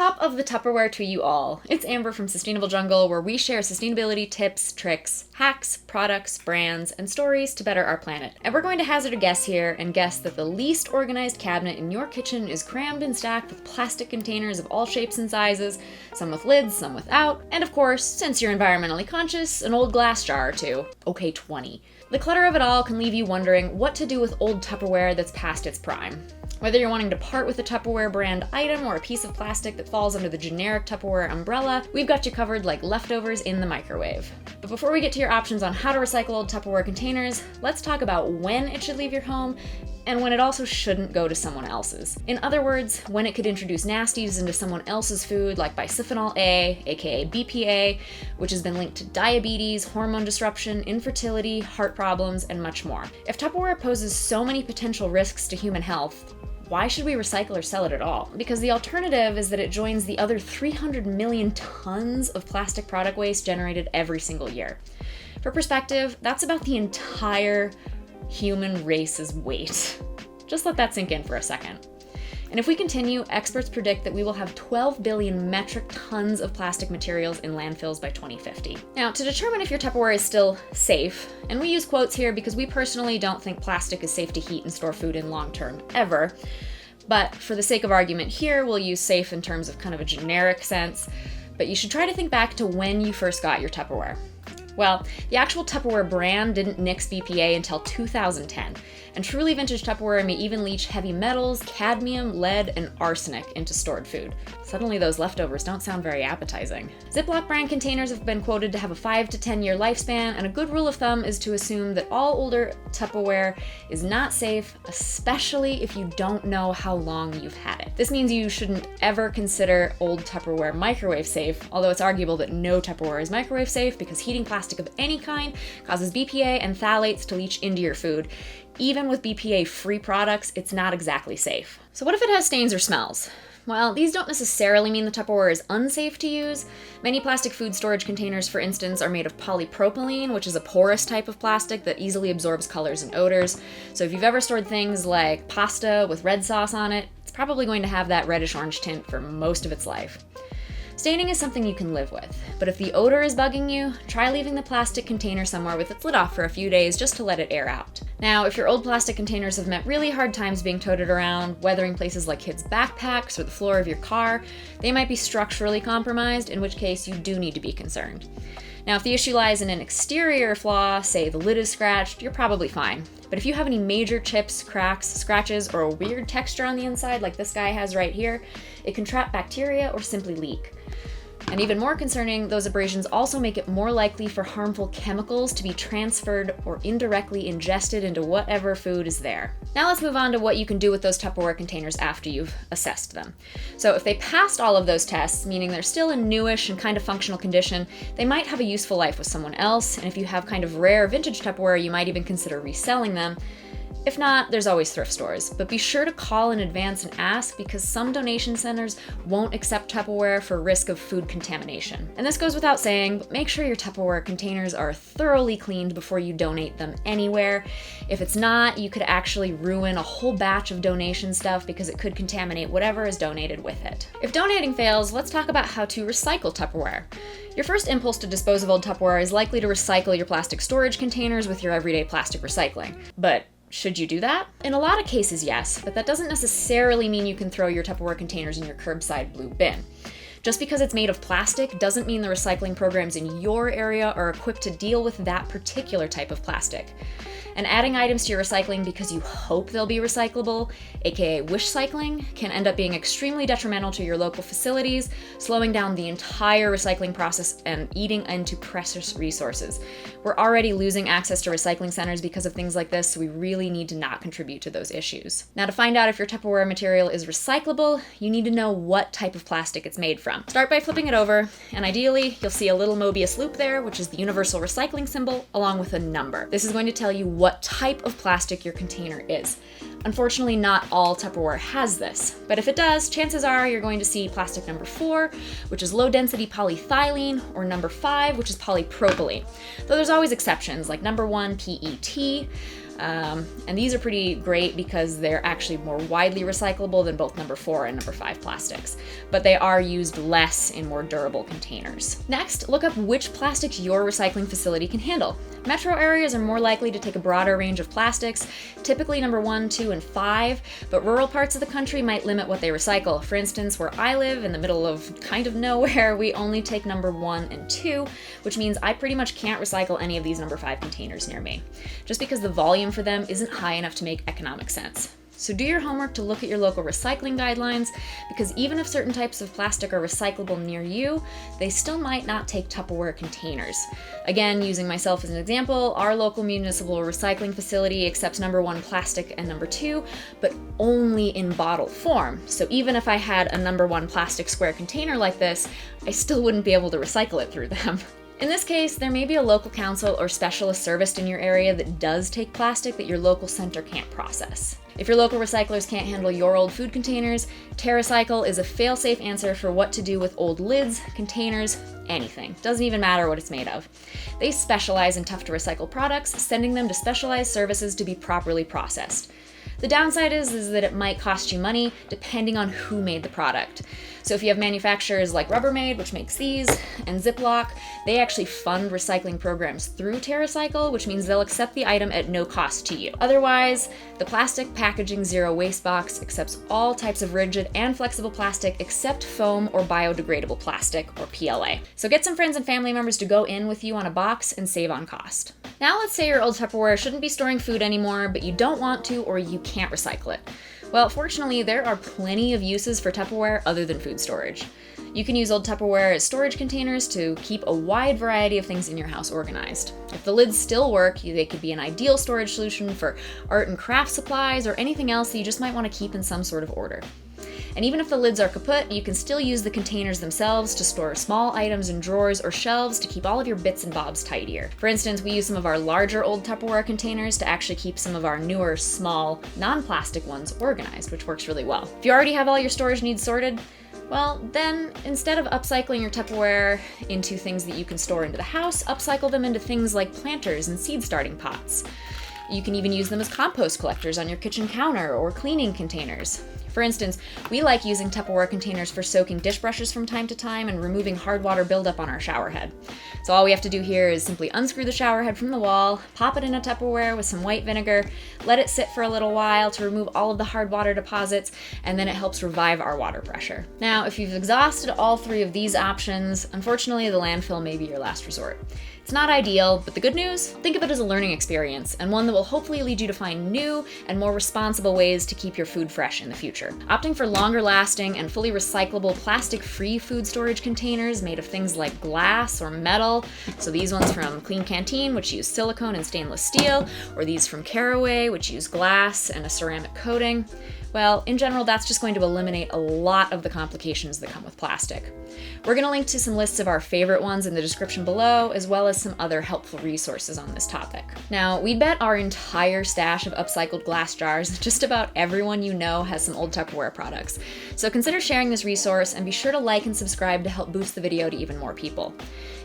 Top of the Tupperware to you all. It's Amber from Sustainable Jungle, where we share sustainability tips, tricks, hacks, products, brands, and stories to better our planet. And we're going to hazard a guess here and guess that the least organized cabinet in your kitchen is crammed and stacked with plastic containers of all shapes and sizes, some with lids, some without, and of course, since you're environmentally conscious, an old glass jar or two. Okay, 20. The clutter of it all can leave you wondering what to do with old Tupperware that's past its prime. Whether you're wanting to part with a Tupperware brand item or a piece of plastic that falls under the generic Tupperware umbrella, we've got you covered like leftovers in the microwave. But before we get to your options on how to recycle old Tupperware containers, let's talk about when it should leave your home and when it also shouldn't go to someone else's. In other words, when it could introduce nasties into someone else's food like bisphenol A, aka BPA, which has been linked to diabetes, hormone disruption, infertility, heart problems, and much more. If Tupperware poses so many potential risks to human health, why should we recycle or sell it at all? Because the alternative is that it joins the other 300 million tons of plastic product waste generated every single year. For perspective, that's about the entire human race's weight. Just let that sink in for a second. And if we continue, experts predict that we will have 12 billion metric tons of plastic materials in landfills by 2050. Now, to determine if your Tupperware is still safe, and we use quotes here because we personally don't think plastic is safe to heat and store food in long term, ever, but for the sake of argument here, we'll use safe in terms of kind of a generic sense, but you should try to think back to when you first got your Tupperware. Well, the actual Tupperware brand didn't nix BPA until 2010, and truly vintage Tupperware may even leach heavy metals, cadmium, lead, and arsenic into stored food. Suddenly those leftovers don't sound very appetizing. Ziploc brand containers have been quoted to have a 5 to 10 year lifespan, and a good rule of thumb is to assume that all older Tupperware is not safe, especially if you don't know how long you've had it. This means you shouldn't ever consider old Tupperware microwave safe, although it's arguable that no Tupperware is microwave safe because heating plastic of any kind causes BPA and phthalates to leach into your food. Even with BPA-free products, it's not exactly safe. So what if it has stains or smells? Well, these don't necessarily mean the Tupperware is unsafe to use. Many plastic food storage containers, for instance, are made of polypropylene, which is a porous type of plastic that easily absorbs colors and odors. So if you've ever stored things like pasta with red sauce on it, it's probably going to have that reddish-orange tint for most of its life. Staining is something you can live with, but if the odor is bugging you, try leaving the plastic container somewhere with its lid off for a few days just to let it air out. Now, if your old plastic containers have met really hard times being toted around, weathering places like kids' backpacks or the floor of your car, they might be structurally compromised, in which case you do need to be concerned. Now, if the issue lies in an exterior flaw, say the lid is scratched, you're probably fine. But if you have any major chips, cracks, scratches, or a weird texture on the inside like this guy has right here, it can trap bacteria or simply leak. And even more concerning, those abrasions also make it more likely for harmful chemicals to be transferred or indirectly ingested into whatever food is there. Now let's move on to what you can do with those Tupperware containers after you've assessed them. So if they passed all of those tests, meaning they're still in newish and kind of functional condition, they might have a useful life with someone else, and if you have kind of rare vintage Tupperware, you might even consider reselling them. If not, there's always thrift stores, but be sure to call in advance and ask because some donation centers won't accept Tupperware for risk of food contamination. And this goes without saying, but make sure your Tupperware containers are thoroughly cleaned before you donate them anywhere. If it's not, you could actually ruin a whole batch of donation stuff because it could contaminate whatever is donated with it. If donating fails, let's talk about how to recycle Tupperware. Your first impulse to dispose of old Tupperware is likely to recycle your plastic storage containers with your everyday plastic recycling. But should you do that? In a lot of cases, yes, but that doesn't necessarily mean you can throw your Tupperware containers in your curbside blue bin. Just because it's made of plastic doesn't mean the recycling programs in your area are equipped to deal with that particular type of plastic. And adding items to your recycling because you hope they'll be recyclable, aka wish cycling, can end up being extremely detrimental to your local facilities, slowing down the entire recycling process and eating into precious resources. We're already losing access to recycling centers because of things like this, so we really need to not contribute to those issues. Now, to find out if your Tupperware material is recyclable, you need to know what type of plastic it's made from. Start by flipping it over, and ideally, you'll see a little Mobius loop there, which is the universal recycling symbol, along with a number. This is going to tell you what type of plastic your container is. Unfortunately, not all Tupperware has this, but if it does, chances are you're going to see plastic number 4, which is low-density polyethylene, or number 5, which is polypropylene. Though there's always exceptions, like number 1, PET. And these are pretty great because they're actually more widely recyclable than both number 4 and number 5 plastics, but they are used less in more durable containers. Next, look up which plastics your recycling facility can handle. Metro areas are more likely to take a broader range of plastics, typically number 1, 2, and 5, but rural parts of the country might limit what they recycle. For instance, where I live in the middle of kind of nowhere, we only take number 1 and 2, which means I pretty much can't recycle any of these number 5 containers near me, just because the volume for them isn't high enough to make economic sense. So do your homework to look at your local recycling guidelines, because even if certain types of plastic are recyclable near you, they still might not take Tupperware containers. Again, using myself as an example, our local municipal recycling facility accepts number 1 plastic and number 2, but only in bottle form. So even if I had a number 1 plastic square container like this, I still wouldn't be able to recycle it through them. In this case, there may be a local council or specialist service in your area that does take plastic that your local center can't process. If your local recyclers can't handle your old food containers, Terracycle is a fail-safe answer for what to do with old lids, containers, anything. Doesn't even matter what it's made of. They specialize in tough-to-recycle products, sending them to specialized services to be properly processed. The downside is that it might cost you money depending on who made the product. So if you have manufacturers like Rubbermaid, which makes these, and Ziploc, they actually fund recycling programs through Terracycle, which means they'll accept the item at no cost to you. Otherwise, the Plastic Packaging Zero Waste Box accepts all types of rigid and flexible plastic except foam or biodegradable plastic, or PLA. So get some friends and family members to go in with you on a box and save on cost. Now let's say your old Tupperware shouldn't be storing food anymore, but you don't want to or you can't recycle it. Well, fortunately, there are plenty of uses for Tupperware other than food storage. You can use old Tupperware as storage containers to keep a wide variety of things in your house organized. If the lids still work, they could be an ideal storage solution for art and craft supplies or anything else that you just might want to keep in some sort of order. And even if the lids are kaput, you can still use the containers themselves to store small items in drawers or shelves to keep all of your bits and bobs tidier. For instance, we use some of our larger old Tupperware containers to actually keep some of our newer, small, non-plastic ones organized, which works really well. If you already have all your storage needs sorted, well, then instead of upcycling your Tupperware into things that you can store into the house, upcycle them into things like planters and seed starting pots. You can even use them as compost collectors on your kitchen counter or cleaning containers. For instance, we like using Tupperware containers for soaking dish brushes from time to time and removing hard water buildup on our shower head. So all we have to do here is simply unscrew the shower head from the wall, pop it in a Tupperware with some white vinegar, let it sit for a little while to remove all of the hard water deposits, and then it helps revive our water pressure. Now, if you've exhausted all 3 of these options, unfortunately the landfill may be your last resort. It's not ideal, but the good news? Think of it as a learning experience, and one that will hopefully lead you to find new and more responsible ways to keep your food fresh in the future. Opting for longer lasting and fully recyclable plastic-free food storage containers made of things like glass or metal, so these ones from Clean Canteen, which use silicone and stainless steel, or these from Caraway, which use glass and a ceramic coating, well, in general, that's just going to eliminate a lot of the complications that come with plastic. We're going to link to some lists of our favorite ones in the description below, as well as some other helpful resources on this topic. Now, we bet our entire stash of upcycled glass jars that just about everyone you know has some old Tupperware products. So consider sharing this resource and be sure to like and subscribe to help boost the video to even more people.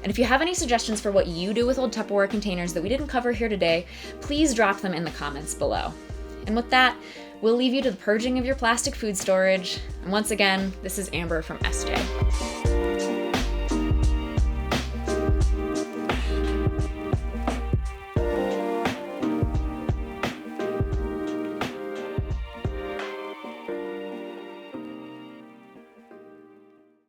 And if you have any suggestions for what you do with old Tupperware containers that we didn't cover here today, please drop them in the comments below. And with that, we'll leave you to the purging of your plastic food storage. And once again, this is Amber from SJ.